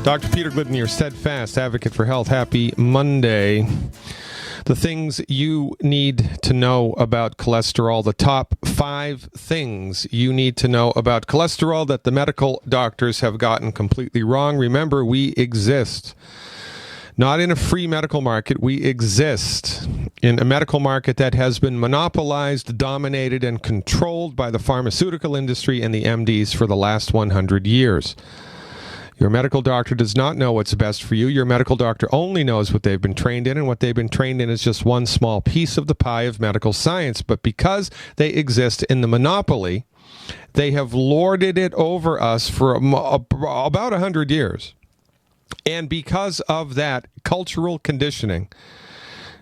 Dr. Peter Glidden, your steadfast advocate for health. Happy Monday. The things you need to know about cholesterol, the top 5 things you need to know about cholesterol that the medical doctors have gotten completely wrong. Remember, we exist not in a free medical market. We exist in a medical market that has been monopolized, dominated, and controlled by the pharmaceutical industry and the MDs for the last 100 years. Your medical doctor does not know what's best for you. Your medical doctor only knows what they've been trained in, and what they've been trained in is just one small piece of the pie of medical science. But because they exist in the monopoly, they have lorded it over us for about 100 years. And because of that cultural conditioning,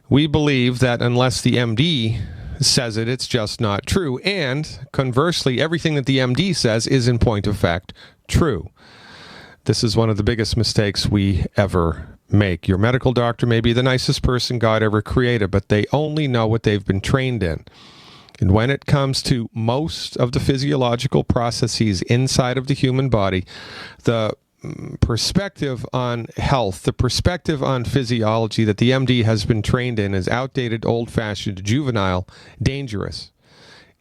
we believe that unless the MD says it, it's just not true. And conversely, everything that the MD says is in point of fact true. This is one of the biggest mistakes we ever make. Your medical doctor may be the nicest person God ever created, but they only know what they've been trained in. And when it comes to most of the physiological processes inside of the human body, the perspective on health, the perspective on physiology that the MD has been trained in is outdated, old-fashioned, juvenile, dangerous,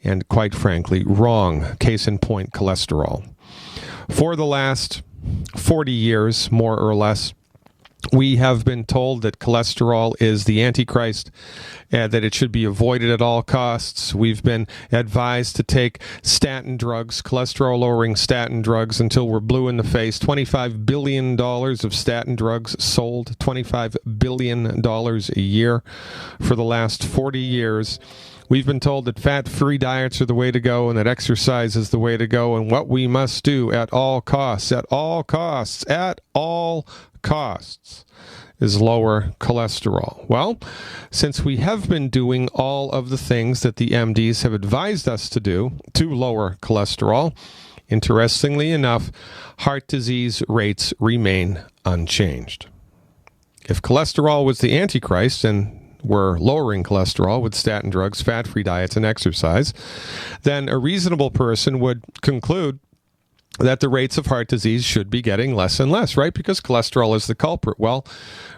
and quite frankly, wrong. Case in point, cholesterol. For the last 40 years, more or less, we have been told that cholesterol is the Antichrist and that it should be avoided at all costs. We've been advised to take statin drugs, cholesterol-lowering statin drugs, until we're blue in the face. $25 billion of statin drugs sold, $25 billion a year for the last 40 years. We've been told that fat-free diets are the way to go and that exercise is the way to go, and what we must do at all costs, is lower cholesterol. Well, since we have been doing all of the things that the MDs have advised us to do to lower cholesterol, interestingly enough, heart disease rates remain unchanged. If cholesterol was the Antichrist and we're lowering cholesterol with statin drugs, fat-free diets, and exercise, then a reasonable person would conclude that the rates of heart disease should be getting less and less, right? Because cholesterol is the culprit. Well,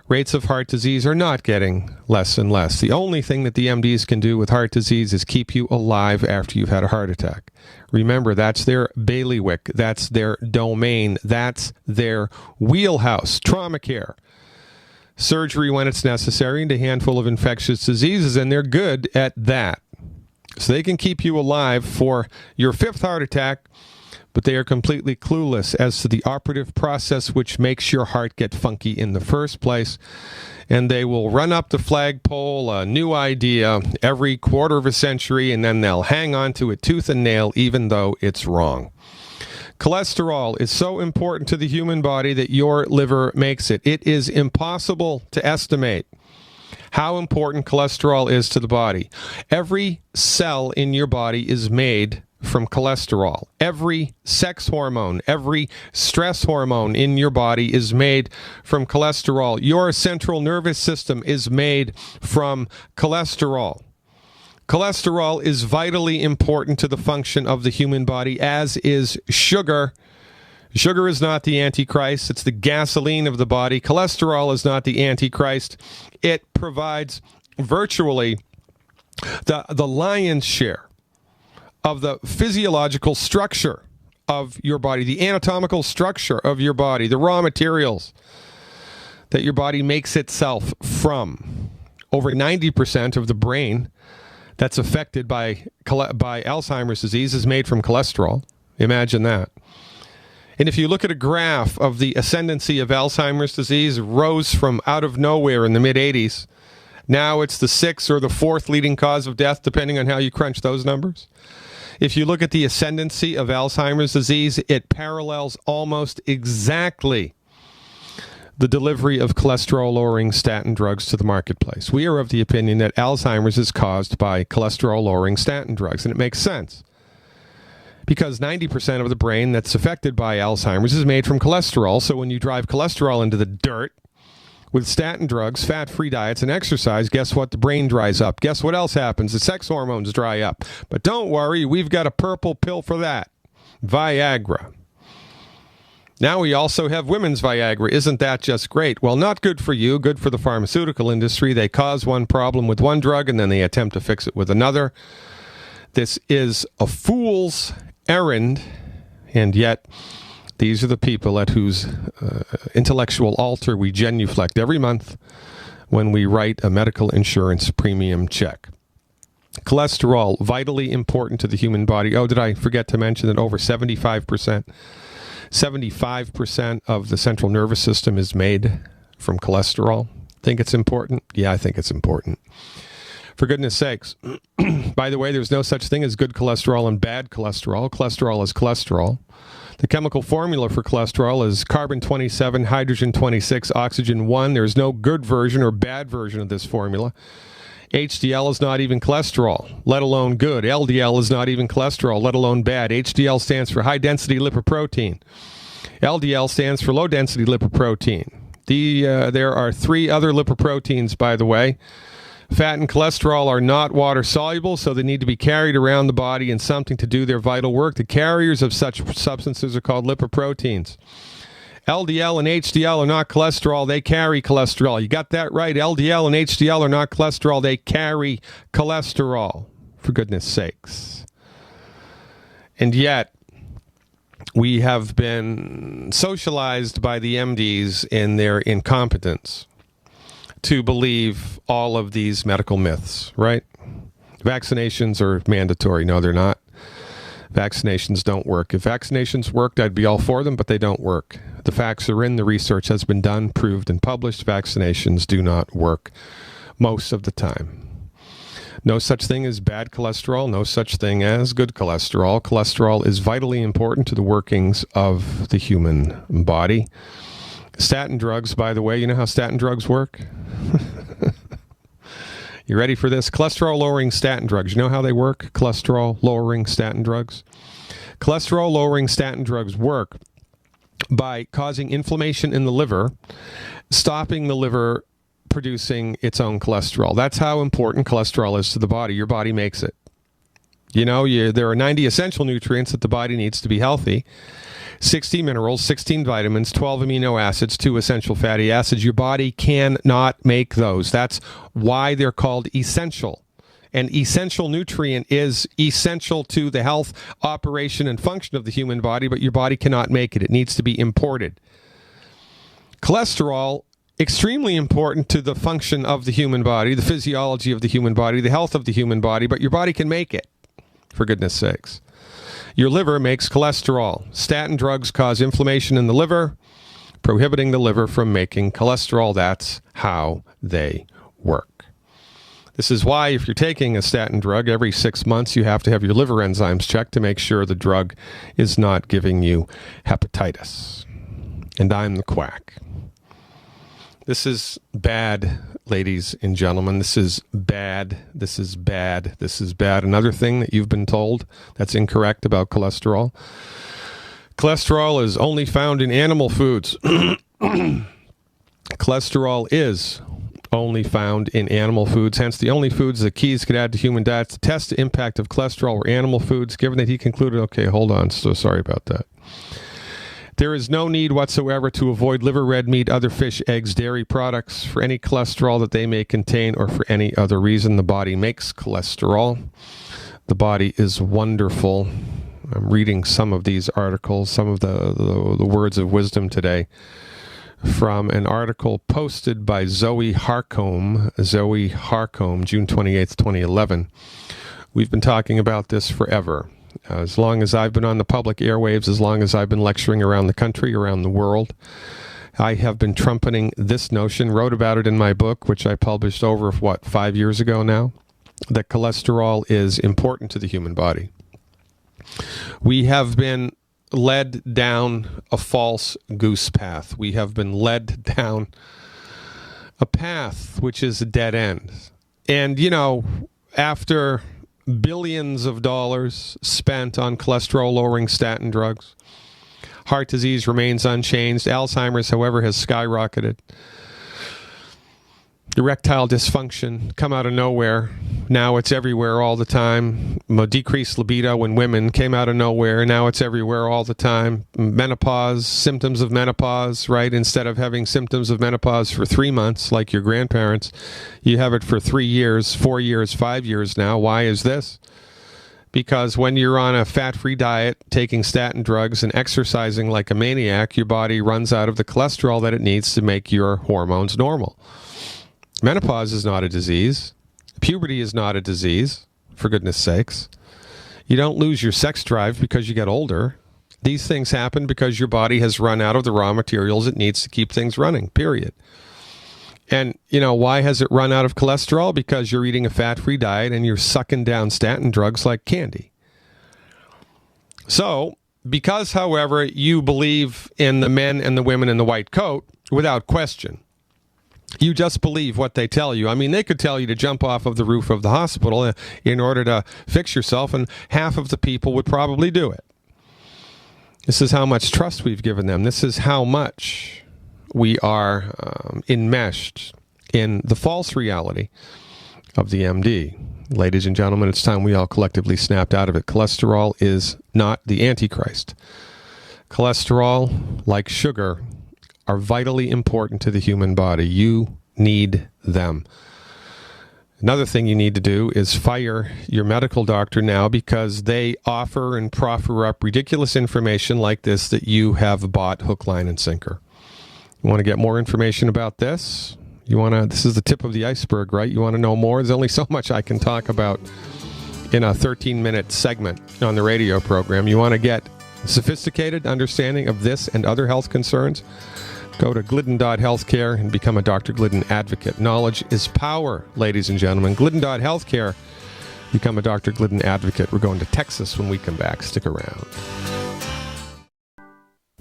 rates of heart disease are not getting less and less. The only thing that the MDs can do with heart disease is keep you alive after you've had a heart attack. Remember, that's their bailiwick. That's their domain. That's their wheelhouse. Trauma care. Surgery when it's necessary, and a handful of infectious diseases, and they're good at that. So they can keep you alive for your 5th heart attack, but they are completely clueless as to the operative process which makes your heart get funky in the first place. And they will run up the flagpole, a new idea, every quarter of a century, and then they'll hang on to it tooth and nail, even though it's wrong. Cholesterol is so important to the human body that your liver makes it. It is impossible to estimate how important cholesterol is to the body. Every cell in your body is made from cholesterol. Every sex hormone, every stress hormone in your body is made from cholesterol. Your central nervous system is made from cholesterol. Cholesterol is vitally important to the function of the human body, as is sugar. Sugar is not the Antichrist. It's the gasoline of the body. Cholesterol is not the Antichrist. It provides virtually the lion's share of the physiological structure of your body, the anatomical structure of your body, the raw materials that your body makes itself from. Over 90% of the brain that's affected by Alzheimer's disease is made from cholesterol. Imagine that. And if you look at a graph of the ascendancy of Alzheimer's disease, it rose from out of nowhere in the mid-'80s. Now it's the 6th or the 4th leading cause of death, depending on how you crunch those numbers. If you look at the ascendancy of Alzheimer's disease, it parallels almost exactly the delivery of cholesterol-lowering statin drugs to the marketplace. We are of the opinion that Alzheimer's is caused by cholesterol-lowering statin drugs, and it makes sense because 90% of the brain that's affected by Alzheimer's is made from cholesterol. So when you drive cholesterol into the dirt with statin drugs, fat-free diets, and exercise, guess what? The brain dries up. Guess what else happens? The sex hormones dry up. But don't worry, we've got a purple pill for that. Viagra. Now we also have women's Viagra. Isn't that just great? Well, not good for you, good for the pharmaceutical industry. They cause one problem with one drug and then they attempt to fix it with another. This is a fool's errand, and yet these are the people at whose intellectual altar we genuflect every month when we write a medical insurance premium check. Cholesterol, vitally important to the human body. Oh, did I forget to mention that over 75% of the central nervous system is made from cholesterol? Think it's important? Yeah, I think it's important. For goodness sakes. By the way, there's no such thing as good cholesterol and bad cholesterol. Cholesterol is cholesterol. The chemical formula for cholesterol is carbon 27, hydrogen 26, oxygen 1. There's no good version or bad version of this formula. HDL is not even cholesterol, let alone good. LDL is not even cholesterol, let alone bad. HDL stands for high-density lipoprotein. LDL stands for low-density lipoprotein. There are 3 other lipoproteins, by the way. Fat and cholesterol are not water-soluble, so they need to be carried around the body in something to do their vital work. The carriers of such substances are called lipoproteins. LDL and HDL are not cholesterol. They carry cholesterol. You got that right. LDL and HDL are not cholesterol. They carry cholesterol, for goodness sakes. And yet, we have been socialized by the MDs in their incompetence to believe all of these medical myths, right? Vaccinations are mandatory. No, they're not. Vaccinations don't work. If vaccinations worked, I'd be all for them, but they don't work. The facts are in. The research has been done, proved, and published. Vaccinations do not work most of the time. No such thing as bad cholesterol. No such thing as good cholesterol. Cholesterol is vitally important to the workings of the human body. Statin drugs, by the way, you know how statin drugs work? You ready for this? Cholesterol-lowering statin drugs. You know how they work? Cholesterol-lowering statin drugs. Cholesterol-lowering statin drugs work by causing inflammation in the liver, stopping the liver producing its own cholesterol. That's how important cholesterol is to the body. Your body makes it. You know, there are 90 essential nutrients that the body needs to be healthy. 60 minerals, 16 vitamins, 12 amino acids, 2 essential fatty acids. Your body cannot make those. That's why they're called essential. An essential nutrient is essential to the health, operation, and function of the human body, but your body cannot make it. It needs to be imported. Cholesterol, extremely important to the function of the human body, the physiology of the human body, the health of the human body, but your body can make it, for goodness sakes. Your liver makes cholesterol. Statin drugs cause inflammation in the liver, prohibiting the liver from making cholesterol. That's how they work. This is why if you're taking a statin drug every 6 months, you have to have your liver enzymes checked to make sure the drug is not giving you hepatitis. And I'm the quack. This is bad, ladies and gentlemen. This is bad. This is bad. This is bad. Another thing that you've been told that's incorrect about cholesterol. Cholesterol is only found in animal foods. Cholesterol is only found in animal foods. Hence, the only foods that Keyes could add to human diets to test the impact of cholesterol were animal foods, given that he concluded, okay, hold on, so sorry about that. There is no need whatsoever to avoid liver, red meat, other fish, eggs, dairy products for any cholesterol that they may contain or for any other reason. The body makes cholesterol. The body is wonderful. I'm reading some of these articles, some of the words of wisdom today from an article posted by Zoe Harcombe, June 28th, 2011. We've been talking about this forever. As long as I've been on the public airwaves, as long as I've been lecturing around the country, around the world, I have been trumpeting this notion, wrote about it in my book, which I published over, 5 years ago now, that cholesterol is important to the human body. We have been led down a false goose path. We have been led down a path which is a dead end. And, you know, after billions of dollars spent on cholesterol-lowering statin drugs, heart disease remains unchanged. Alzheimer's, however, has skyrocketed. Erectile dysfunction, come out of nowhere. Now it's everywhere all the time. Decreased libido in women came out of nowhere. Now it's everywhere all the time. Menopause, symptoms of menopause, right? Instead of having symptoms of menopause for 3 months like your grandparents, you have it for 3 years, 4 years, 5 years now. Why is this? Because when you're on a fat-free diet, taking statin drugs, and exercising like a maniac, your body runs out of the cholesterol that it needs to make your hormones normal. Menopause is not a disease. Puberty is not a disease, for goodness sakes. You don't lose your sex drive because you get older. These things happen because your body has run out of the raw materials it needs to keep things running, period. And, why has it run out of cholesterol? Because you're eating a fat-free diet and you're sucking down statin drugs like candy. So, because, however, you believe in the men and the women in the white coat, without question, you just believe what they tell you. I mean, they could tell you to jump off of the roof of the hospital in order to fix yourself, and half of the people would probably do it. This is how much trust we've given them. This is how much we are enmeshed in the false reality of the MD. Ladies and gentlemen, it's time we all collectively snapped out of it. Cholesterol is not the Antichrist. Cholesterol, like sugar, are vitally important to the human body. You need them. Another thing you need to do is fire your medical doctor now, because they offer and proffer up ridiculous information like this that you have bought hook, line, and sinker. You want to get more information about this? This is the tip of the iceberg, right? You want to know more? There's only so much I can talk about in a 13-minute segment on the radio program. You want to get sophisticated understanding of this and other health concerns? Go to glidden.healthcare and become a Dr. Glidden advocate. Knowledge is power, ladies and gentlemen. Glidden.healthcare. Become a Dr. Glidden advocate. We're going to Texas when we come back. Stick around.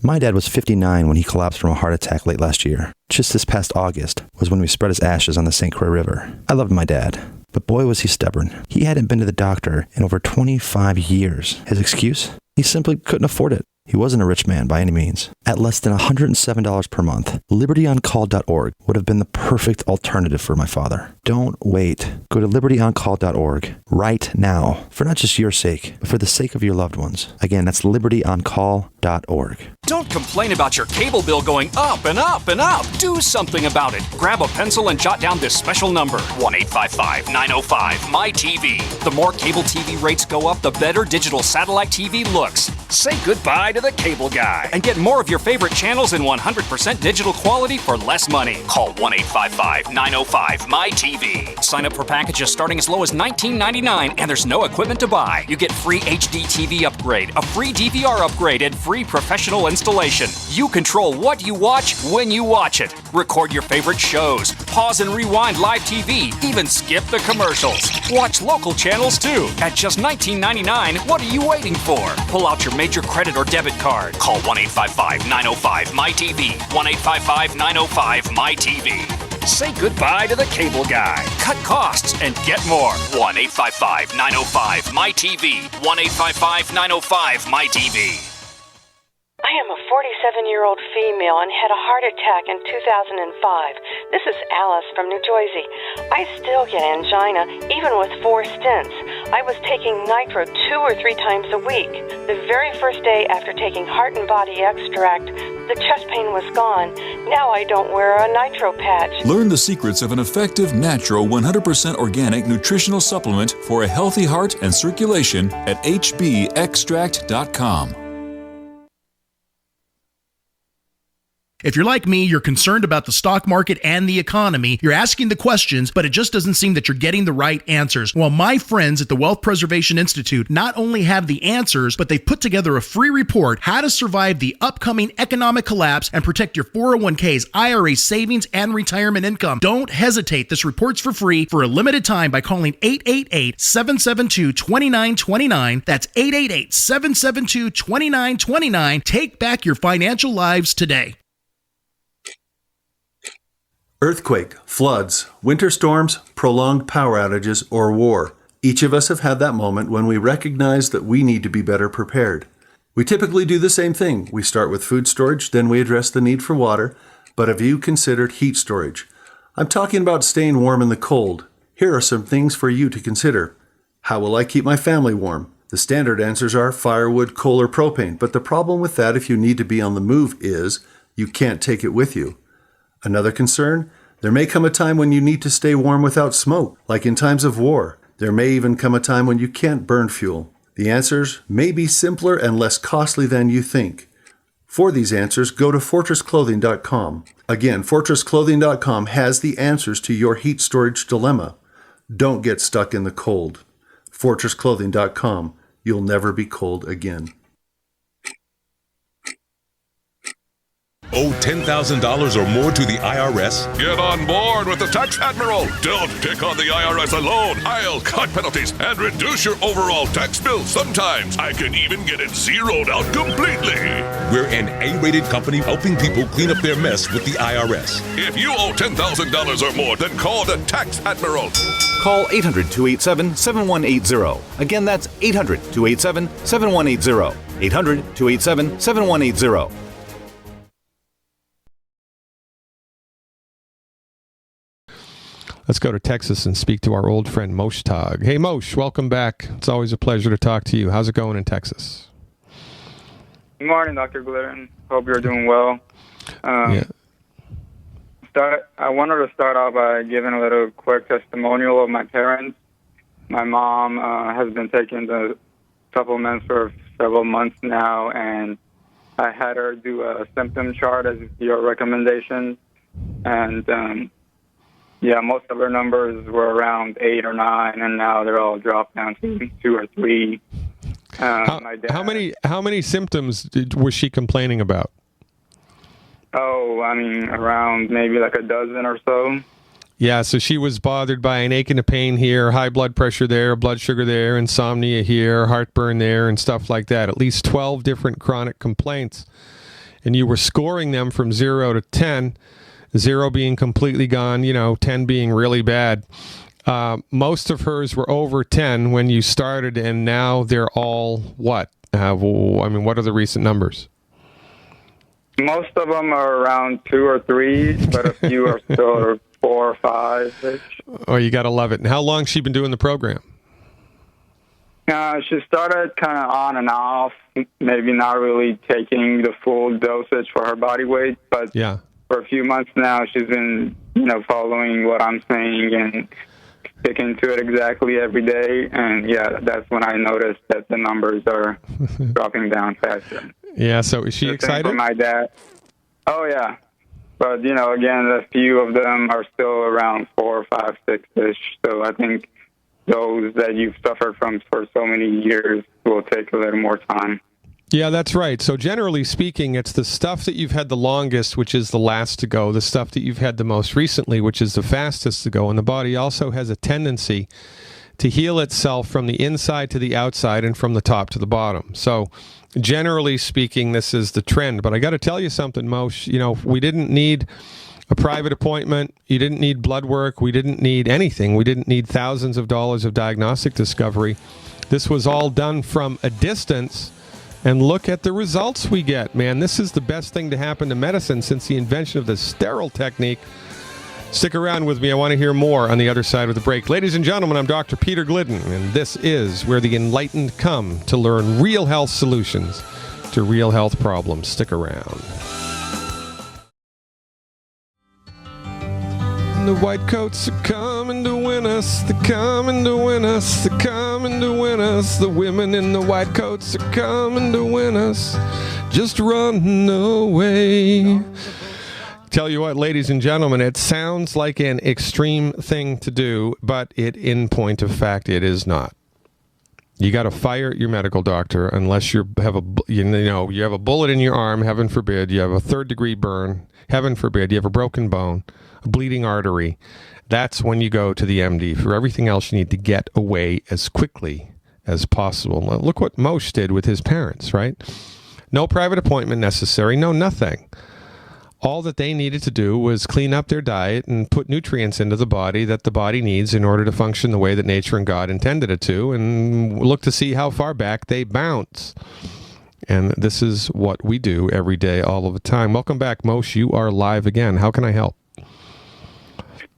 My dad was 59 when he collapsed from a heart attack late last year. Just this past August was when we spread his ashes on the St. Croix River. I loved my dad, but boy was he stubborn. He hadn't been to the doctor in over 25 years. His excuse? He simply couldn't afford it. He wasn't a rich man by any means. At less than $107 per month, libertyoncall.org would have been the perfect alternative for my father. Don't wait. Go to libertyoncall.org right now, for not just your sake, but for the sake of your loved ones. Again, that's libertyoncall.org. Don't complain about your cable bill going up and up and up. Do something about it. Grab a pencil and jot down this special number, 1-855-905-MY-TV. The more cable TV rates go up, the better digital satellite TV looks. Say goodbye to the cable guy and get more of your favorite channels in 100% digital quality for less money. Call 1-855-905-MY-TV. Sign up for packages starting as low as $19.99, and there's no equipment to buy. You get free HD TV upgrade, a free DVR upgrade, and free professional installation. You control what you watch when you watch it. Record your favorite shows, pause and rewind live TV, even skip the commercials. Watch local channels too. At just $19.99, what are you waiting for? Pull out your major credit or debit card. Call 1-855-905-MY-TV. 1-855-905-MY-TV. Say goodbye to the cable guy. Cut costs and get more. 1-855-905-MY-TV. 1-855-905-MY-TV. I am a 47-year-old female and had a heart attack in 2005. This is Alice from New Jersey. I still get angina, even with 4 stents. I was taking nitro 2 or 3 times a week. The very first day after taking Heart and Body Extract, the chest pain was gone. Now I don't wear a nitro patch. Learn the secrets of an effective, natural, 100% organic nutritional supplement for a healthy heart and circulation at hbextract.com. If you're like me, you're concerned about the stock market and the economy. You're asking the questions, but it just doesn't seem that you're getting the right answers. Well, my friends at the Wealth Preservation Institute not only have the answers, but they've put together a free report, How to Survive the Upcoming Economic Collapse and Protect Your 401ks, IRA savings, and retirement income. Don't hesitate. This report's for free for a limited time by calling 888-772-2929. That's 888-772-2929. Take back your financial lives today. Earthquake, floods, winter storms, prolonged power outages, or war. Each of us have had that moment when we recognize that we need to be better prepared. We typically do the same thing. We start with food storage, then we address the need for water. But have you considered heat storage? I'm talking about staying warm in the cold. Here are some things for you to consider. How will I keep my family warm? The standard answers are firewood, coal, or propane, but the problem with that if you need to be on the move is you can't take it with you. Another concern? There may come a time when you need to stay warm without smoke, like in times of war. There may even come a time when you can't burn fuel. The answers may be simpler and less costly than you think. For these answers, go to fortressclothing.com. Again, fortressclothing.com has the answers to your heat storage dilemma. Don't get stuck in the cold. fortressclothing.com. You'll never be cold again. Owe $10,000 or more to the IRS? Get on board with the Tax Admiral. Don't take on the IRS alone. I'll cut penalties and reduce your overall tax bill. Sometimes I can even get it zeroed out completely. We're an A-rated company helping people clean up their mess with the IRS. If you owe $10,000 or more, then call the Tax Admiral. Call 800-287-7180. Again, that's 800-287-7180. 800-287-7180. Let's go to Texas and speak to our old friend Moshe Tog. Hey, Moshe, welcome back. It's always a pleasure to talk to you. How's it going in Texas? Good morning, Dr. Glidden. Hope you're doing well. I wanted to start off by giving a little quick testimonial of my parents. My mom has been taking the supplements for several months now, and I had her do a symptom chart as your recommendation. And most of her numbers were around 8 or 9, and now they're all dropped down to 2 or 3. How many symptoms was she complaining about? Around maybe like a dozen or so. Yeah, so she was bothered by an ache and a pain here, high blood pressure there, blood sugar there, insomnia here, heartburn there, and stuff like that. At least 12 different chronic complaints. And you were scoring them from 0 to 10, 0 being completely gone, 10 being really bad. Most of hers were over 10 when you started, and now they're all what? What are the recent numbers? Most of them are around 2 or 3, but a few are still 4 or 5-ish. Oh, you got to love it. And how long has she been doing the program? She started kind of on and off, maybe not really taking the full dosage for her body weight, but for a few months now she's been, following what I'm saying and sticking to it exactly every day. And, that's when I noticed that the numbers are dropping down faster. Yeah, so is she excited? For my dad. Oh, yeah. But, again, a few of them are still around 4, 5, 6-ish. So I think those that you've suffered from for so many years will take a little more time. Yeah, that's right. So generally speaking, it's the stuff that you've had the longest, which is the last to go, the stuff that you've had the most recently, which is the fastest to go. And the body also has a tendency to heal itself from the inside to the outside and from the top to the bottom. So generally speaking, this is the trend. But I got to tell you something, Moshe. We didn't need a private appointment. You didn't need blood work. We didn't need anything. We didn't need thousands of dollars of diagnostic discovery. This was all done from a distance. And look at the results we get, man. This is the best thing to happen to medicine since the invention of the sterile technique. Stick around with me. I want to hear more on the other side of the break. Ladies and gentlemen, I'm Dr. Peter Glidden, and this is where the enlightened come to learn real health solutions to real health problems. Stick around. The white coats are coming to win us. They're coming to win us. They're coming to win us. The women in the white coats are coming to win us. Just run away. Tell you what, ladies and gentlemen, it sounds like an extreme thing to do, but in point of fact, it is not. You got to fire your medical doctor unless you have a bullet in your arm, heaven forbid. You have a 3rd-degree burn, heaven forbid. You have a broken bone, a bleeding artery. That's when you go to the MD. For everything else, you need to get away as quickly as possible. Now, look what Moshe did with his parents, right? No private appointment necessary, no nothing. All that they needed to do was clean up their diet and put nutrients into the body that the body needs in order to function the way that nature and God intended it to, and look to see how far back they bounce. And this is what we do every day, all of the time. Welcome back, Moshe. You are live again. How can I help?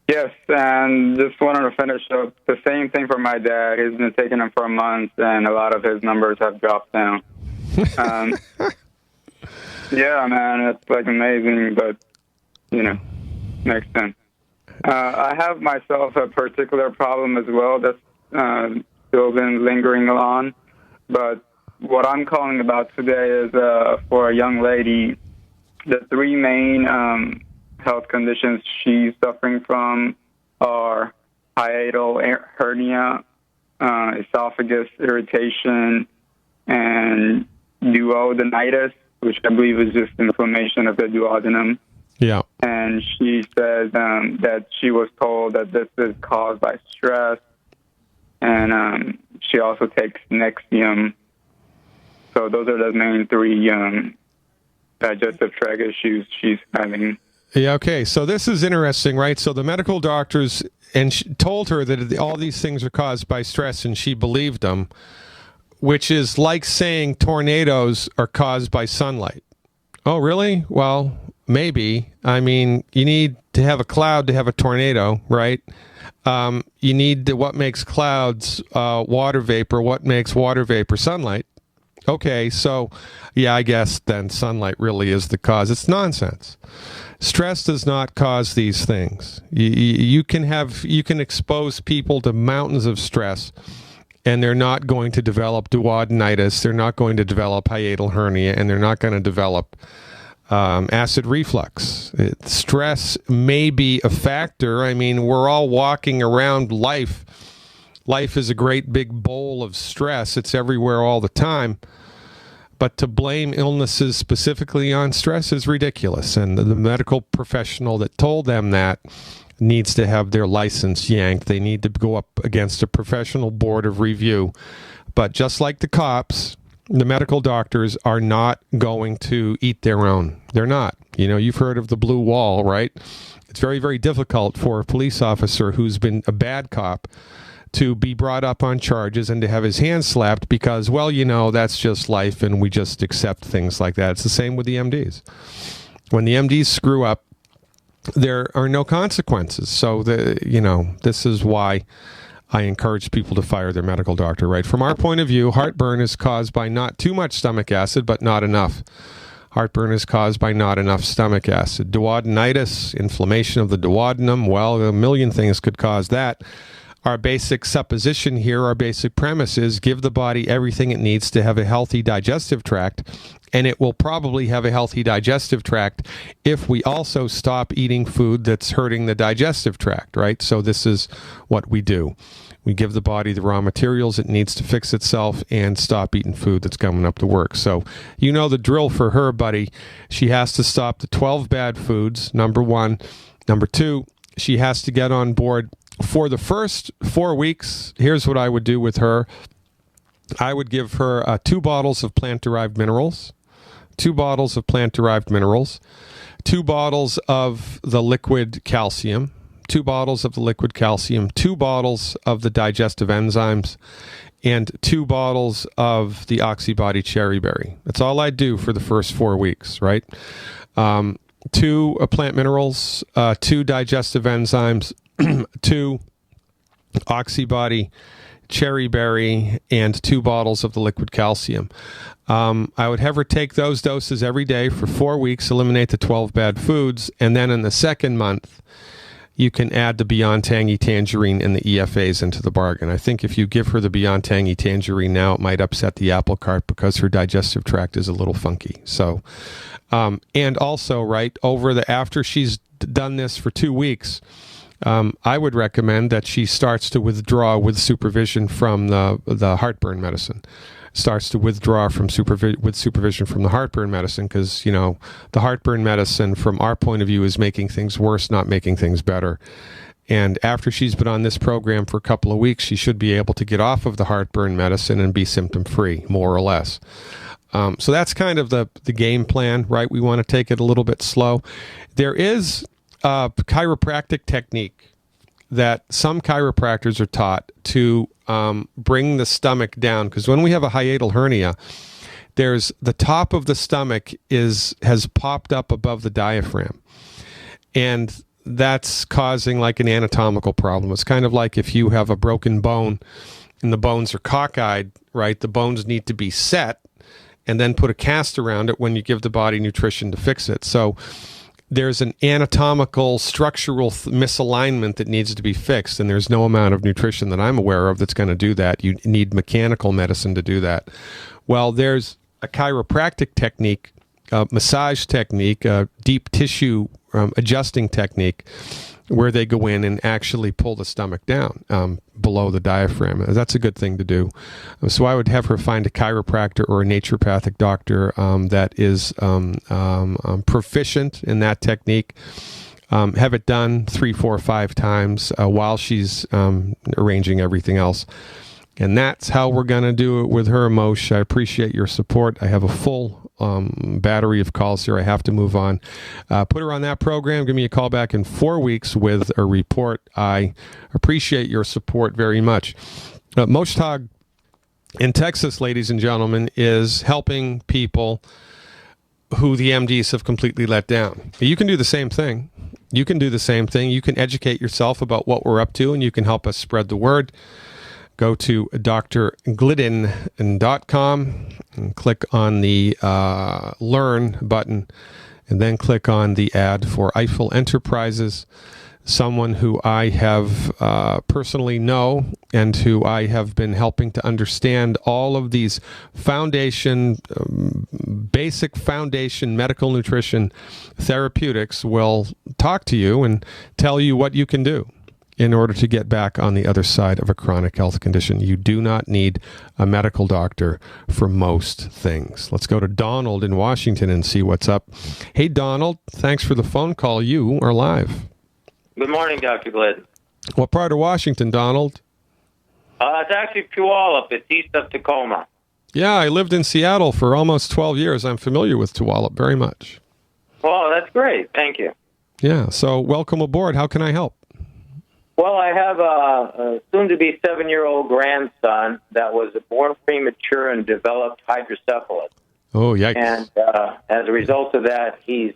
Yes, and just wanted to finish up the same thing for my dad. He's been taking them for a month, and a lot of his numbers have dropped down. Yeah, man, it's like amazing, but, makes sense. I have myself a particular problem as well that's still been lingering on, but what I'm calling about today is for a young lady. The three main health conditions she's suffering from are hiatal hernia, esophagus irritation, and duodenitis, which I believe is just inflammation of the duodenum. Yeah. And she says that she was told that this is caused by stress, and she also takes Nexium. So those are the main three digestive tract issues she's having. Yeah, okay. So this is interesting, right? So the medical doctors told her that all these things are caused by stress, and she believed them, which is like saying tornadoes are caused by sunlight. Oh, really? Well, maybe. I mean, you need to have a cloud to have a tornado, right? You need what makes clouds water vapor. What makes water vapor? Sunlight. Okay, so yeah, I guess then sunlight really is the cause. It's nonsense. Stress does not cause these things. You can expose people to mountains of stress, and they're not going to develop duodenitis. They're not going to develop hiatal hernia, and they're not going to develop acid reflux. Stress may be a factor. I mean, we're all walking around life. Life is a great big bowl of stress. It's everywhere all the time. But to blame illnesses specifically on stress is ridiculous. And the medical professional that told them that needs to have their license yanked. They need to go up against a professional board of review. But just like the cops, the medical doctors are not going to eat their own. They're not. You've heard of the blue wall, right? It's very, very difficult for a police officer who's been a bad cop to be brought up on charges and to have his hands slapped because, well, that's just life and we just accept things like that. It's the same with the MDs. When the MDs screw up, there are no consequences. So, this is why I encourage people to fire their medical doctor, right? From our point of view, heartburn is caused by not too much stomach acid, but not enough. Heartburn is caused by not enough stomach acid. Duodenitis, inflammation of the duodenum, well, a million things could cause that. Our basic supposition here, our basic premise is give the body everything it needs to have a healthy digestive tract, and it will probably have a healthy digestive tract if we also stop eating food that's hurting the digestive tract, right? So this is what we do. We give the body the raw materials it needs to fix itself and stop eating food that's coming up to work. So the drill for her, buddy. She has to stop the 12 bad foods, number one. Number two, she has to get on board. For the first 4 weeks, here's what I would do with her. I would give her 2 bottles of plant-derived minerals, 2 bottles of plant-derived minerals, 2 bottles of the liquid calcium, 2 bottles of the liquid calcium, 2 bottles of the digestive enzymes, and 2 bottles of the Oxybody cherry berry. That's all I do for the first 4 weeks, right? 2 plant minerals, 2 digestive enzymes, 2 Oxybody cherry berry, and 2 bottles of the liquid calcium. I would have her take those doses every day for 4 weeks, eliminate the 12 bad foods, and then in the second month, you can add the Beyond Tangy Tangerine and the EFAs into the bargain. I think if you give her the Beyond Tangy Tangerine now, it might upset the apple cart because her digestive tract is a little funky. So, and also, right, after she's done this for 2 weeks, I would recommend that she starts to withdraw with supervision from the heartburn medicine. Starts to withdraw from supervision from the heartburn medicine because, the heartburn medicine from our point of view is making things worse, not making things better. And after she's been on this program for a couple of weeks, she should be able to get off of the heartburn medicine and be symptom-free, more or less. So that's kind of the game plan, right? We want to take it a little bit slow. There is a chiropractic technique that some chiropractors are taught to bring the stomach down, because when we have a hiatal hernia, there's the top of the stomach has popped up above the diaphragm, and that's causing like an anatomical problem. It's kind of like if you have a broken bone and the bones are cockeyed, right? The bones need to be set and then put a cast around it when you give the body nutrition to fix it. So there's an anatomical structural misalignment that needs to be fixed, and there's no amount of nutrition that I'm aware of that's going to do that. You need mechanical medicine to do that. Well, there's a chiropractic technique, massage technique, deep tissue adjusting technique, where they go in and actually pull the stomach down below the diaphragm. That's a good thing to do. So I would have her find a chiropractor or a naturopathic doctor that is proficient in that technique. Have it done 3, 4, 5 times while she's arranging everything else. And that's how we're going to do it with her, Moshe. I appreciate your support. I have a full battery of calls here. I have to move on. Put her on that program. Give me a call back in 4 weeks with a report. I appreciate your support very much. Moshe Tag in Texas, ladies and gentlemen, is helping people who the MDs have completely let down. You can do the same thing. You can do the same thing. You can educate yourself about what we're up to, and you can help us spread the word. Go to drglidden.com and click on the Learn button, and then click on the ad for Eiffel Enterprises, someone who I have personally know and who I have been helping to understand all of these basic foundation medical nutrition therapeutics will talk to you and tell you what you can do in order to get back on the other side of a chronic health condition. You do not need a medical doctor for most things. Let's go to Donald in Washington and see what's up. Hey, Donald, thanks for the phone call. You are live. Good morning, Dr. Glidden. What part of Washington, Donald? It's actually Puyallup. It's east of Tacoma. Yeah, I lived in Seattle for almost 12 years. I'm familiar with Puyallup very much. Well, that's great. Thank you. Yeah, so welcome aboard. How can I help? Well, I have a soon-to-be 7-year-old grandson that was born premature and developed hydrocephalus. Oh, yikes. And as a result of that, he's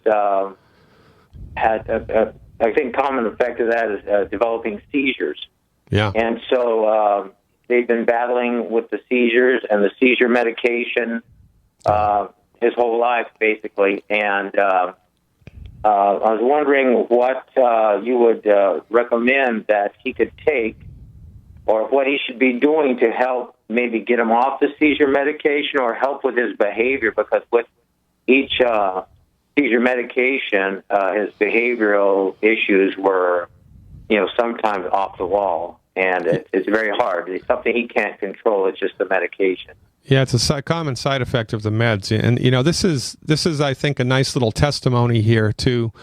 had, I think, common effect of that is developing seizures. Yeah. And so they've been battling with the seizures and the seizure medication his whole life, basically. And I was wondering what you would recommend that he could take, or what he should be doing to help maybe get him off the seizure medication or help with his behavior, because with each seizure medication, his behavioral issues were, sometimes off the wall, and it's very hard. It's something he can't control. It's just the medication. Yeah, it's a common side effect of the meds. And, this is, I think, a nice little testimony here to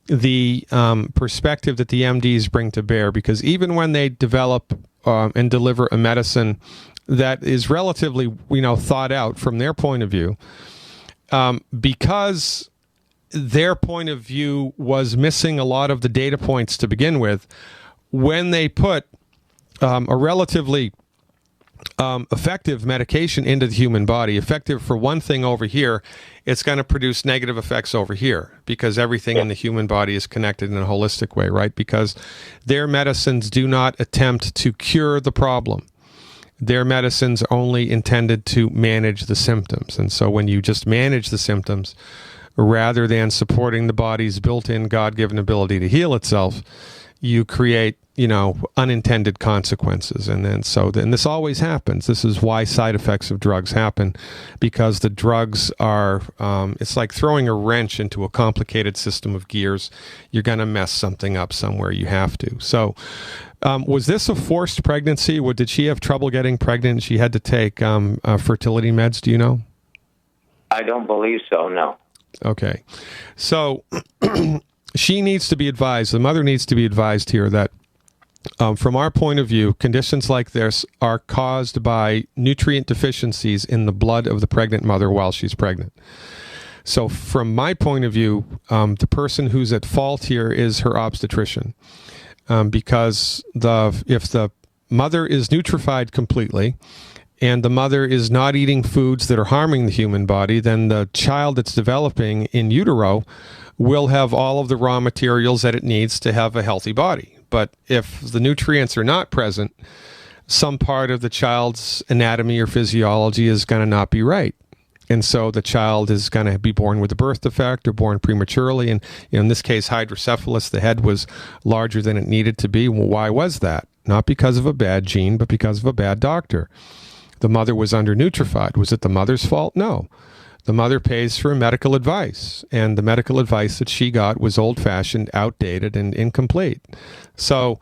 the perspective that the MDs bring to bear, because even when they develop and deliver a medicine that is relatively, thought out from their point of view, because their point of view was missing a lot of the data points to begin with, when they put a relatively effective medication into the human body, effective for one thing over here, it's going to produce negative effects over here, because everything in the human body is connected in a holistic way, right? Because their medicines do not attempt to cure the problem. Their medicines are only intended to manage the symptoms. And so when you just manage the symptoms, rather than supporting the body's built-in God-given ability to heal itself, you create, unintended consequences. And then this always happens. This is why side effects of drugs happen, because the drugs are, it's like throwing a wrench into a complicated system of gears. You're going to mess something up somewhere. You have to. So was this a forced pregnancy? Did she have trouble getting pregnant? She had to take fertility meds. Do you know? I don't believe so, no. Okay. So she needs to be advised, the mother needs to be advised here that from our point of view, conditions like this are caused by nutrient deficiencies in the blood of the pregnant mother while she's pregnant. So from my point of view, the person who's at fault here is her obstetrician, because if the mother is nutrified completely and the mother is not eating foods that are harming the human body, then the child that's developing in utero will have all of the raw materials that it needs to have a healthy body. But if the nutrients are not present, some part of the child's anatomy or physiology is going to not be right. And so the child is going to be born with a birth defect or born prematurely. And in this case, hydrocephalus, the head was larger than it needed to be. Well, why was that? Not because of a bad gene, but because of a bad doctor. The mother was undernutrified. Was it the mother's fault? No. The mother pays for medical advice, and the medical advice that she got was old-fashioned, outdated, and incomplete. So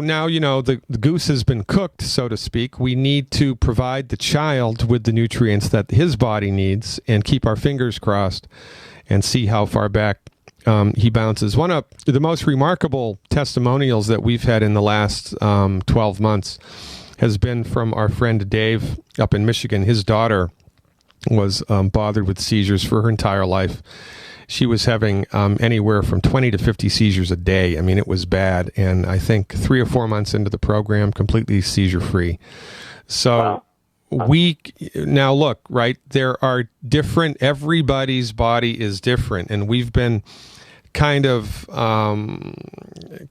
now, the goose has been cooked, so to speak. We need to provide the child with the nutrients that his body needs and keep our fingers crossed and see how far back he bounces. One of the most remarkable testimonials that we've had in the last 12 months has been from our friend Dave up in Michigan. His daughter was bothered with seizures for her entire life. She was having anywhere from 20 to 50 seizures a day. I mean, it was bad. And I think 3 or 4 months into the program, completely seizure-free. So now look, right, there are different, everybody's body is different. And we've been kind of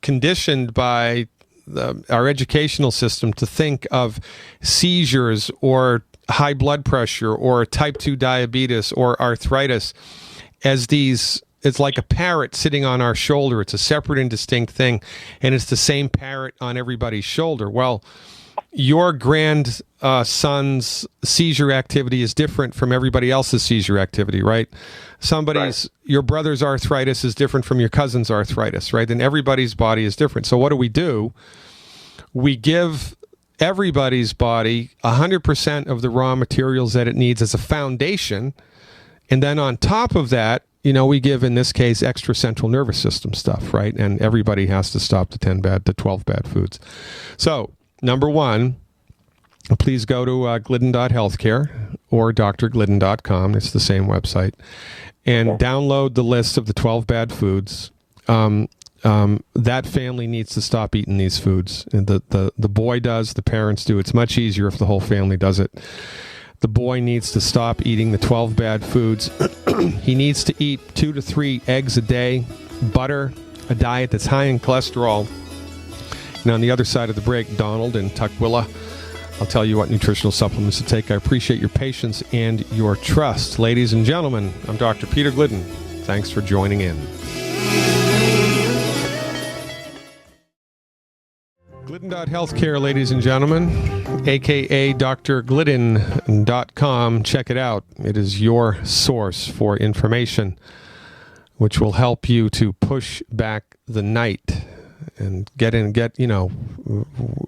conditioned by our educational system to think of seizures or high blood pressure or type 2 diabetes or arthritis as it's like a parrot sitting on our shoulder. It's a separate and distinct thing, and it's the same parrot on everybody's shoulder. Well, your grandson's seizure activity is different from everybody else's seizure activity, right? Your brother's arthritis is different from your cousin's arthritis, right? And everybody's body is different. So what do? We give everybody's body 100% of the raw materials that it needs as a foundation. And then on top of that, we give, in this case, extra central nervous system stuff, right? And everybody has to stop the 12 bad foods. So, number one, please go to glidden.healthcare or drglidden.com. It's the same website. And download the list of the 12 bad foods. That family needs to stop eating these foods. And the boy does, the parents do. It's much easier if the whole family does it. The boy needs to stop eating the 12 bad foods. He needs to eat 2 to 3 eggs a day, butter, a diet that's high in cholesterol. And on the other side of the break, Donald in Tukwila, I'll tell you what nutritional supplements to take. I appreciate your patience and your trust. Ladies and gentlemen, I'm Dr. Peter Glidden. Thanks for joining in. Glidden.healthcare, ladies and gentlemen, a.k.a. drglidden.com. Check it out. It is your source for information which will help you to push back the night and get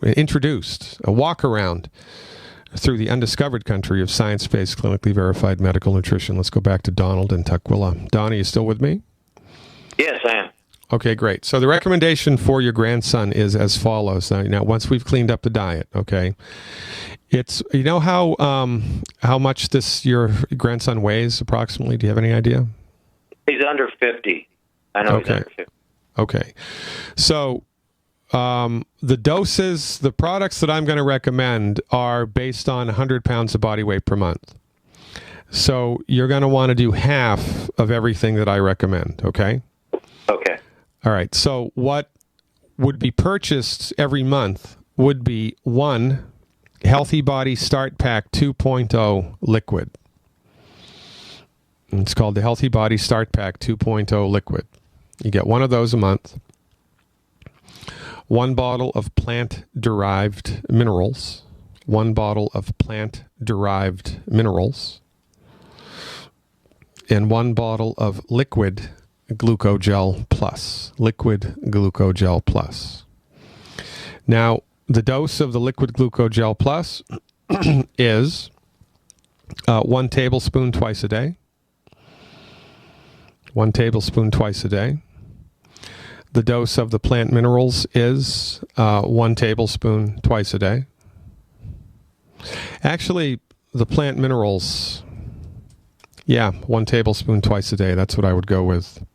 introduced, a walk around through the undiscovered country of science-based, clinically verified medical nutrition. Let's go back to Donald in Tukwila. Donnie, you still with me? Yes, I am. Okay, great. So the recommendation for your grandson is as follows. Now, once we've cleaned up the diet, okay, it's, how much your grandson weighs approximately? Do you have any idea? He's under 50. I know he's under 50. Okay. So the doses, the products that I'm going to recommend are based on 100 pounds of body weight per month. So you're going to want to do half of everything that I recommend, okay? Okay. All right. So what would be purchased every month would be one Healthy Body Start Pack 2.0 liquid. It's called the Healthy Body Start Pack 2.0 liquid. You get one of those a month. 1 bottle of plant-derived minerals. 1 bottle of plant-derived minerals. And 1 bottle of liquid Glucogel Plus. Liquid Glucogel Plus. Now, the dose of the liquid Glucogel Plus is 1 tablespoon twice a day. 1 tablespoon twice a day. The dose of the plant minerals is 1 tablespoon twice a day. Actually, the plant minerals, 1 tablespoon twice a day. That's what I would go with.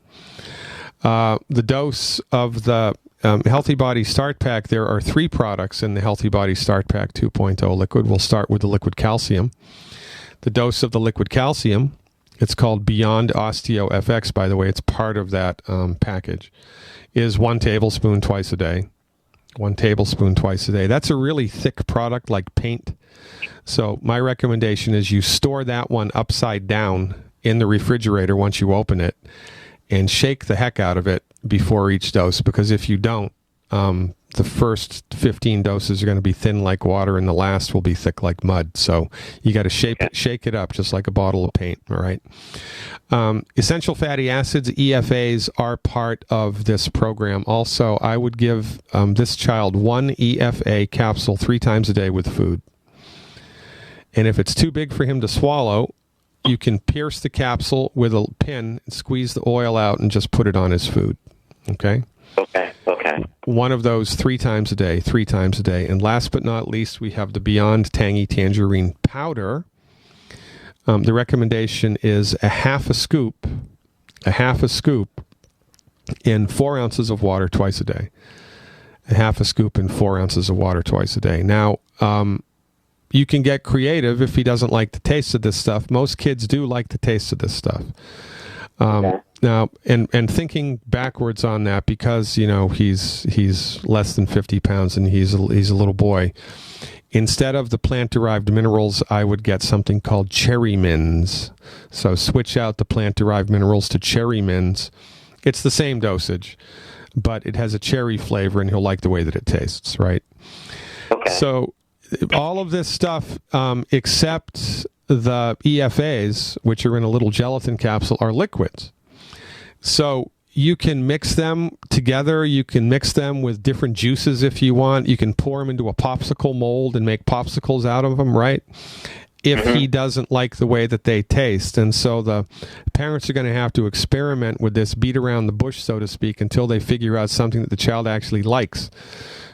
The dose of the Healthy Body Start Pack, there are 3 products in the Healthy Body Start Pack 2.0 liquid. We'll start with the liquid calcium. The dose of the liquid calcium it's called Beyond Osteo FX, by the way. It's part of that package, is 1 tablespoon twice a day. 1 tablespoon twice a day. That's a really thick product like paint. So my recommendation is you store that one upside down in the refrigerator once you open it and shake the heck out of it before each dose, because if you don't, the first 15 doses are going to be thin like water and the last will be thick like mud. So you got to shake it up just like a bottle of paint. All right. Essential fatty acids, EFAs, are part of this program. Also, I would give this child 1 EFA capsule 3 times a day with food. And if it's too big for him to swallow, you can pierce the capsule with a pin and squeeze the oil out and just put it on his food. Okay? Okay. One of those 3 times a day. And last but not least, we have the Beyond Tangy Tangerine Powder. The recommendation is a half a scoop in 4 ounces of water twice a day. A half a scoop in 4 ounces of water twice a day. Now, you can get creative if he doesn't like the taste of this stuff. Most kids do like the taste of this stuff. Now, and thinking backwards on that, because he's less than 50 pounds and he's a little boy. Instead of the plant-derived minerals, I would get something called Cherry Mins. So switch out the plant-derived minerals to Cherry Mins. It's the same dosage, but it has a cherry flavor, and he'll like the way that it tastes, right? Okay. So all of this stuff, except the EFAs, which are in a little gelatin capsule, are liquids. So you can mix them together. You can mix them with different juices if you want. You can pour them into a popsicle mold and make popsicles out of them, right? If he doesn't like the way that they taste. And so the parents are going to have to experiment with this, beat around the bush, so to speak, until they figure out something that the child actually likes.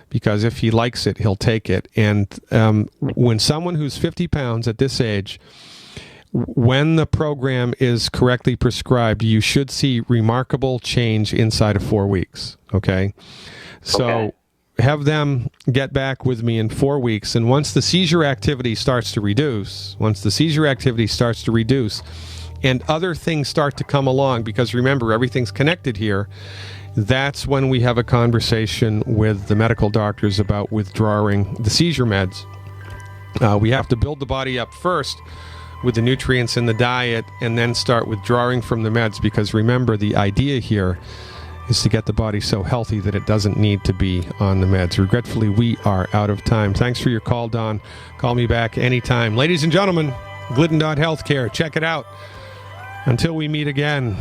Because if he likes it, he'll take it. And when someone who's 50 pounds at this age, when the program is correctly prescribed, you should see remarkable change inside of 4 weeks. Okay? So have them get back with me in 4 weeks. And once the seizure activity starts to reduce, and other things start to come along, because remember, everything's connected here, that's when we have a conversation with the medical doctors about withdrawing the seizure meds. We have to build the body up first with the nutrients in the diet and then start withdrawing from the meds, because remember, the idea here is to get the body so healthy that it doesn't need to be on the meds. Regretfully, we are out of time. Thanks for your call, Don. Call me back anytime. Ladies and gentlemen, Glidden.healthcare. Check it out. Until we meet again,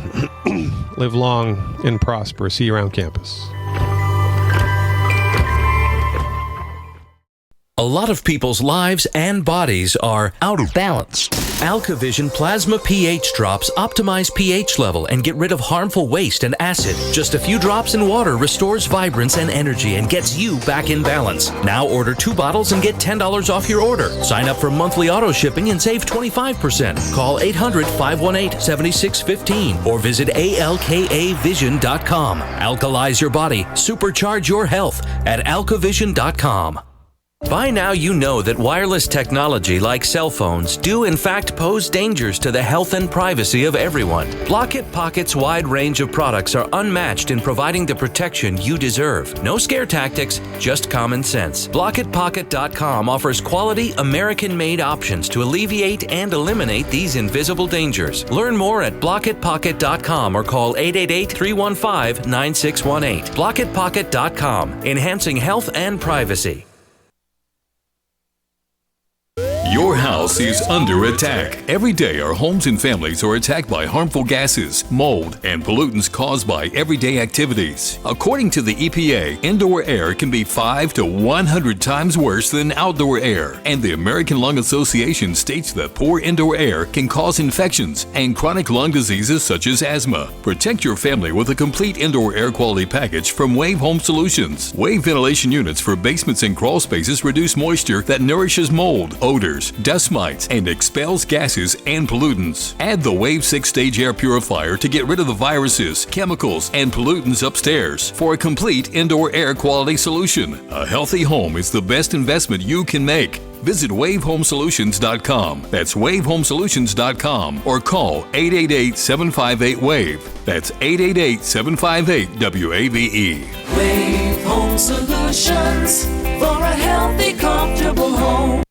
live long and prosper. See you around campus. A lot of people's lives and bodies are out of balance. AlkaVision Plasma pH Drops optimize pH level and get rid of harmful waste and acid. Just a few drops in water restores vibrance and energy and gets you back in balance. Now order 2 bottles and get $10 off your order. Sign up for monthly auto shipping and save 25%. Call 800-518-7615 or visit alkavision.com. Alkalize your body. Supercharge your health at alkavision.com. By now you know that wireless technology like cell phones do in fact pose dangers to the health and privacy of everyone. Blockit Pocket's wide range of products are unmatched in providing the protection you deserve. No scare tactics, just common sense. BlockitPocket.com offers quality American-made options to alleviate and eliminate these invisible dangers. Learn more at BlockitPocket.com or call 888-315-9618. BlockitPocket.com, enhancing health and privacy. Your house is under attack. Every day, our homes and families are attacked by harmful gases, mold, and pollutants caused by everyday activities. According to the EPA, indoor air can be 5 to 100 times worse than outdoor air. And the American Lung Association states that poor indoor air can cause infections and chronic lung diseases such as asthma. Protect your family with a complete indoor air quality package from Wave Home Solutions. Wave ventilation units for basements and crawl spaces reduce moisture that nourishes mold, odors, dust, dust mites and expels gases and pollutants. Add the Wave 6-stage air purifier to get rid of the viruses, chemicals, and pollutants upstairs for a complete indoor air quality solution. A healthy home is the best investment you can make. Visit wavehomesolutions.com. That's wavehomesolutions.com or call 888-758-WAVE. That's 888-758-WAVE. Wave Home Solutions for a healthy, comfortable home.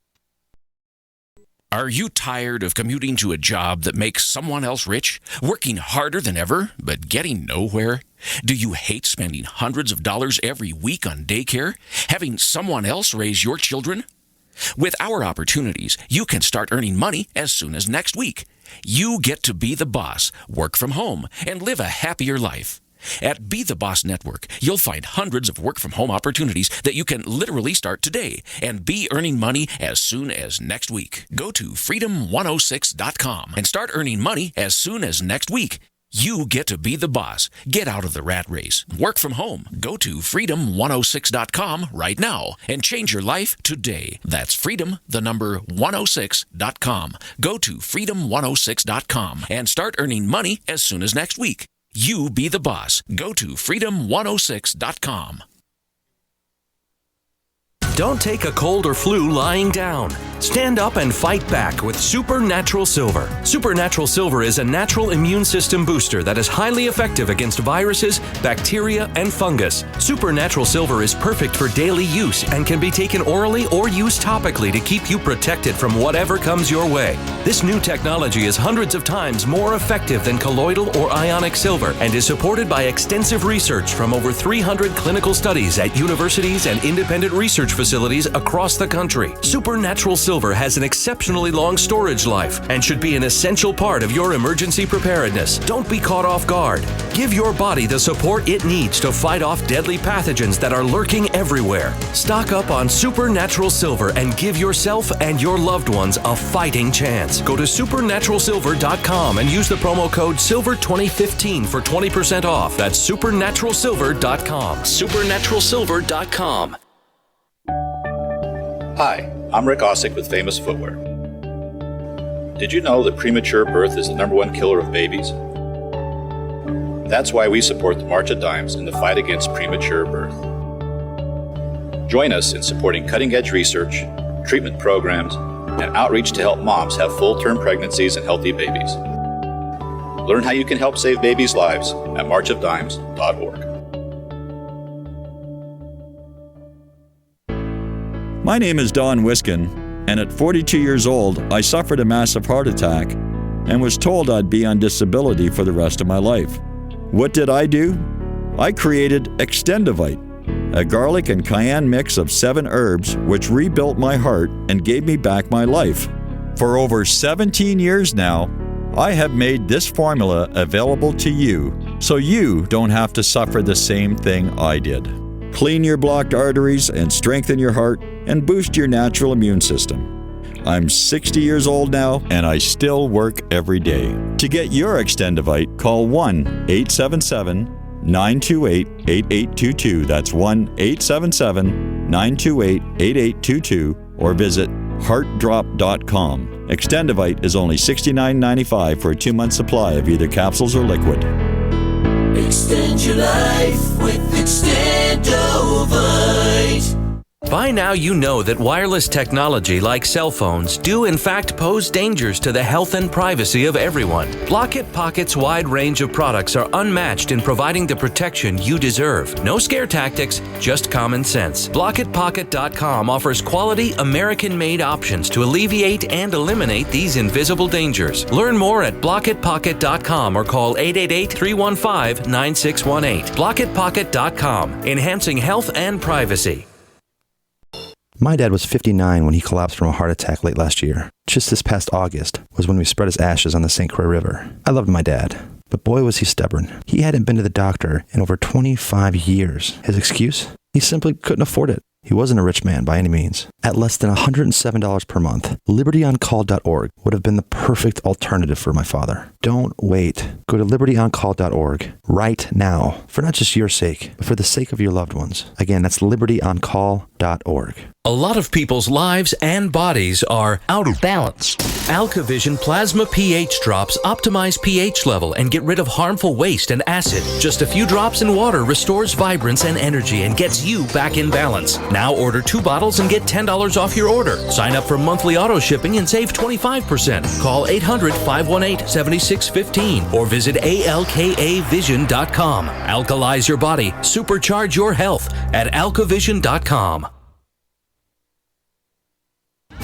Are you tired of commuting to a job that makes someone else rich? Working harder than ever, but getting nowhere? Do you hate spending hundreds of dollars every week on daycare? Having someone else raise your children? With our opportunities, you can start earning money as soon as next week. You get to be the boss, work from home, and live a happier life. At Be the Boss Network, you'll find hundreds of work-from-home opportunities that you can literally start today and be earning money as soon as next week. Go to freedom106.com and start earning money as soon as next week. You get to be the boss. Get out of the rat race. Work from home. Go to freedom106.com right now and change your life today. That's freedom106.com. Go to freedom106.com and start earning money as soon as next week. You be the boss. Go to freedom106.com. Don't take a cold or flu lying down. Stand up and fight back with Supernatural Silver. Supernatural Silver is a natural immune system booster that is highly effective against viruses, bacteria, and fungus. Supernatural Silver is perfect for daily use and can be taken orally or used topically to keep you protected from whatever comes your way. This new technology is hundreds of times more effective than colloidal or ionic silver and is supported by extensive research from over 300 clinical studies at universities and independent research facilities across the country. Supernatural Silver has an exceptionally long storage life and should be an essential part of your emergency preparedness. Don't be caught off guard. Give your body the support it needs to fight off deadly pathogens that are lurking everywhere. Stock up on Supernatural Silver and give yourself and your loved ones a fighting chance. Go to supernaturalsilver.com and use the promo code SILVER2015 for 20% off. That's supernaturalsilver.com. supernaturalsilver.com. Hi, I'm Rick Ossick with Famous Footwear. Did you know that premature birth is the #1 killer of babies? That's why we support the March of Dimes in the fight against premature birth. Join us in supporting cutting-edge research, treatment programs, and outreach to help moms have full-term pregnancies and healthy babies. Learn how you can help save babies' lives at marchofdimes.org. My name is Don Wiskin, and at 42 years old, I suffered a massive heart attack and was told I'd be on disability for the rest of my life. What did I do? I created Extendivite, a garlic and cayenne mix of 7 herbs which rebuilt my heart and gave me back my life. For over 17 years now, I have made this formula available to you so you don't have to suffer the same thing I did. Clean your blocked arteries and strengthen your heart and boost your natural immune system. I'm 60 years old now and I still work every day. To get your Extendivite, call 1-877-928-8822. That's 1-877-928-8822 or visit heartdrop.com. Extendivite is only $69.95 for a 2-month supply of either capsules or liquid. Extend your life with Extendivite. By now you know that wireless technology like cell phones do in fact pose dangers to the health and privacy of everyone. Blockit Pocket's wide range of products are unmatched in providing the protection you deserve. No scare tactics, just common sense. BlockitPocket.com offers quality American-made options to alleviate and eliminate these invisible dangers. Learn more at BlockitPocket.com or call 888-315-9618. BlockitPocket.com, enhancing health and privacy. My dad was 59 when he collapsed from a heart attack late last year. Just this past August was when we spread his ashes on the St. Croix River. I loved my dad, but boy was he stubborn. He hadn't been to the doctor in over 25 years. His excuse? He simply couldn't afford it. He wasn't a rich man by any means. At less than $107 per month, libertyoncall.org would have been the perfect alternative for my father. Don't wait. Go to libertyoncall.org right now for not just your sake, but for the sake of your loved ones. Again, that's libertyoncall.org. A lot of people's lives and bodies are out of balance. AlkaVision Plasma pH drops optimize pH level and get rid of harmful waste and acid. Just a few drops in water restores vibrance and energy and gets you back in balance. Now order 2 bottles and get $10 off your order. Sign up for monthly auto shipping and save 25%. Call 800-518-7615 or visit alkavision.com. Alkalize your body. Supercharge your health at alkavision.com.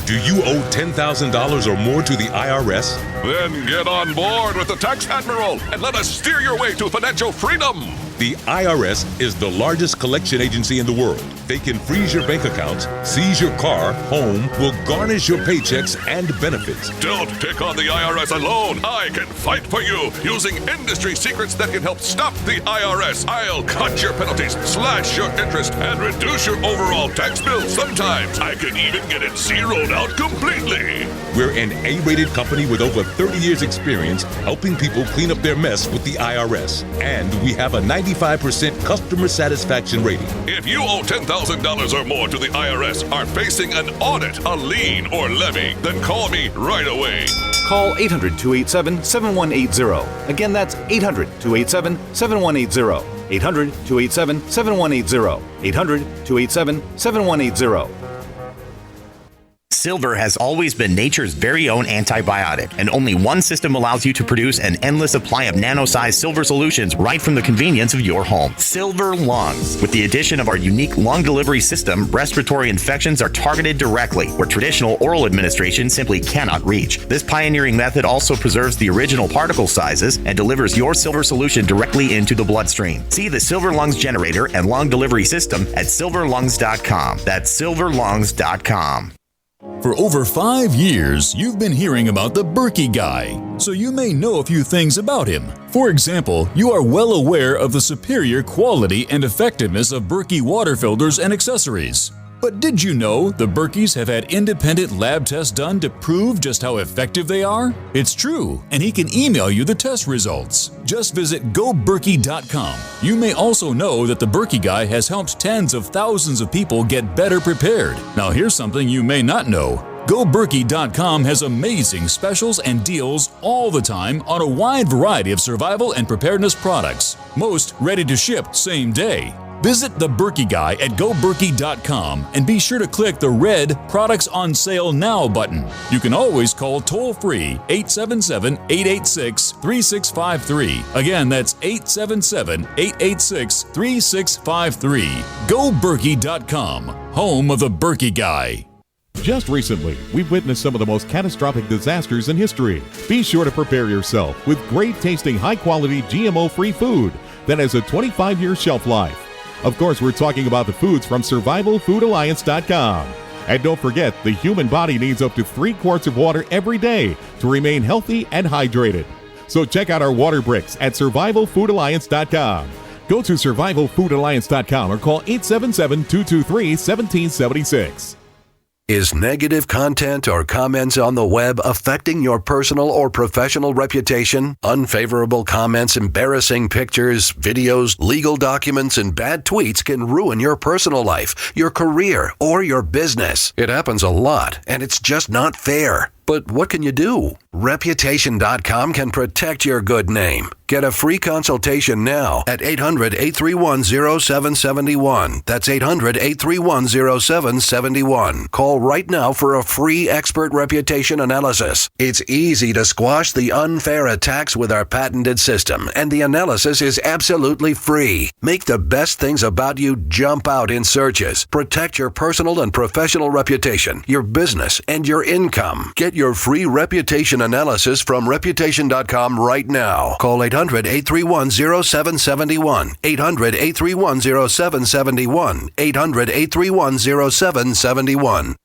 Do you owe $10,000 or more to the IRS? Then get on board with the Tax Admiral and let us steer your way to financial freedom. The IRS is the largest collection agency in the world. They can freeze your bank accounts, seize your car, home, will garnish your paychecks and benefits. Don't take on the IRS alone. I can fight for you using industry secrets that can help stop the IRS. I'll cut your penalties, slash your interest, and reduce your overall tax bill. Sometimes I can even get it zeroed out completely. We're an A-rated company with over 30 years experience helping people clean up their mess with the IRS. And we have a 95% customer satisfaction rating. If you owe $10,000 or more to the IRS, are facing an audit, a lien, or levy, then call me right away. Call 800-287-7180. Again, that's 800-287-7180. 800-287-7180. 800-287-7180. Silver has always been nature's very own antibiotic, and only one system allows you to produce an endless supply of nano-sized silver solutions right from the convenience of your home. Silver Lungs. With the addition of our unique lung delivery system, respiratory infections are targeted directly, where traditional oral administration simply cannot reach. This pioneering method also preserves the original particle sizes and delivers your silver solution directly into the bloodstream. See the Silver Lungs generator and lung delivery system at silverlungs.com. That's silverlungs.com. For over 5 years, you've been hearing about the Berkey Guy, so you may know a few things about him. For example, you are well aware of the superior quality and effectiveness of Berkey water filters and accessories. But did you know the Berkeys have had independent lab tests done to prove just how effective they are? It's true, and he can email you the test results. Just visit goberkey.com. You may also know that the Berkey Guy has helped tens of thousands of people get better prepared. Now here's something you may not know. GoBerkey.com has amazing specials and deals all the time on a wide variety of survival and preparedness products, most ready to ship same day. Visit the Berkey Guy at goberkey.com and be sure to click the red Products on Sale Now button. You can always call toll-free 877-886-3653. Again, that's 877-886-3653. goberkey.com, home of the Berkey Guy. Just recently, we've witnessed some of the most catastrophic disasters in history. Be sure to prepare yourself with great-tasting, high-quality, GMO-free food that has a 25-year shelf life. Of course, we're talking about the foods from SurvivalFoodAlliance.com. And don't forget, the human body needs up to 3 quarts of water every day to remain healthy and hydrated. So check out our water bricks at SurvivalFoodAlliance.com. Go to SurvivalFoodAlliance.com or call 877-223-1776. Is negative content or comments on the web affecting your personal or professional reputation? Unfavorable comments, embarrassing pictures, videos, legal documents, and bad tweets can ruin your personal life, your career, or your business. It happens a lot, and it's just not fair. But what can you do? Reputation.com can protect your good name. Get a free consultation now at 800-831-0771. That's 800-831-0771. Call right now for a free expert reputation analysis. It's easy to squash the unfair attacks with our patented system, and the analysis is absolutely free. Make the best things about you jump out in searches. Protect your personal and professional reputation, your business, and your income. Get your free reputation analysis from Reputation.com right now. Call 800-831-0771. 800-831-0771. 800-831-0771.